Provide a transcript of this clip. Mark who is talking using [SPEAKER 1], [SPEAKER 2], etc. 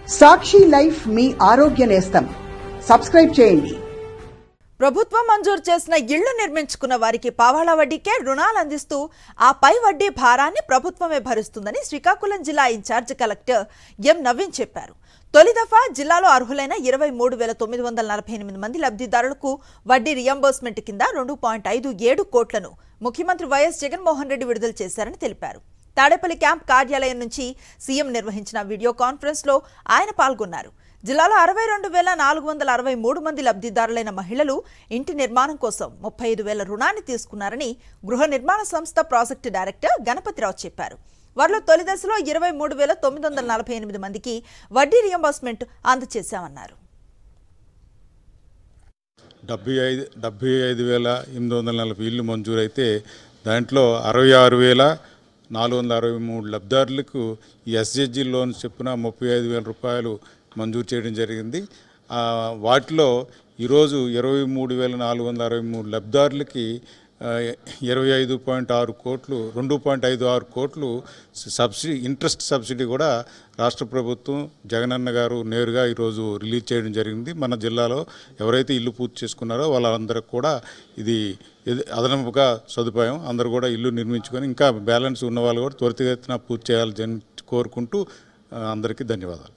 [SPEAKER 1] సాక్షి life మీ ఆరోగ్య నేస్తం. Subscribe చేయండి.
[SPEAKER 2] ప్రభుత్వం మంజూరు చేసిన ఇళ్లు నిర్మించుకున్న వారికి పావాళ వడ్డీకే రుణాలు అందిస్తూ ఆ పై వడ్డీ భారాన్ని ప్రభుత్వమే భరిస్తుందని శ్రీకాకుళం జిల్లా ఇన్ఛార్జ్ కలెక్టర్ ఎం నవీన్ చెప్పారు. తొలి దఫా జిల్లాలో అర్హులైన 23,948 మంది లబ్ధిదారులకు వడ్డీ రియంబర్స్మెంట్ కింద 2.57 కోట్లను ముఖ్యమంత్రి వైఎస్ జగన్మోహన్ రెడ్డి విడుదల చేశారని తెలిపారు. తాడేపల్లి క్యాంప్ కార్యాలయం నుంచి సీఎం నిర్వహించిన వీడియో కాన్ఫరెన్స్ లో ఆయన పాల్గొన్నారు. జిల్లాలో 62,463 మంది లబ్ధిదారులైన మహిళలు ఇంటి నిర్మాణం కోసం 35,000 రుణాన్ని తీసుకున్నారని గృహ నిర్మాణ సంస్థ ప్రాజెక్టు డైరెక్టర్ గణపతిరావు చెప్పారు. వారిలో తొలి దశలో 23,948 మందికి వడ్డీ రియంబర్స్మెంట్ అందజేశామన్నారు.
[SPEAKER 3] 75,840 ఇళ్లు మంజూరైతే దాంట్లో 66,463 లబ్ధిదారులకు ఈ ఎస్జెడ్జీ లోన్స్ చొప్పున 35,000 రూపాయలు మంజూరు చేయడం జరిగింది. వాటిలో ఈరోజు 23,463 లబ్ధిదారులకి 25.6 కోట్లు 2.56 కోట్లు సబ్సిడీ ఇంట్రెస్ట్ సబ్సిడీ కూడా రాష్ట్ర ప్రభుత్వం జగనన్న గారు నేరుగా ఈరోజు రిలీజ్ చేయడం జరిగింది. మన జిల్లాలో ఎవరైతే ఇల్లు పూర్తి చేసుకున్నారో వాళ్ళందరికీ కూడా ఇది అదనపుగా సదుపాయం. అందరూ కూడా ఇల్లు నిర్మించుకొని ఇంకా బ్యాలెన్స్ ఉన్న వాళ్ళు కూడా త్వరితగతిన పూర్తి చేయాలని కోరుకుంటూ అందరికీ ధన్యవాదాలు.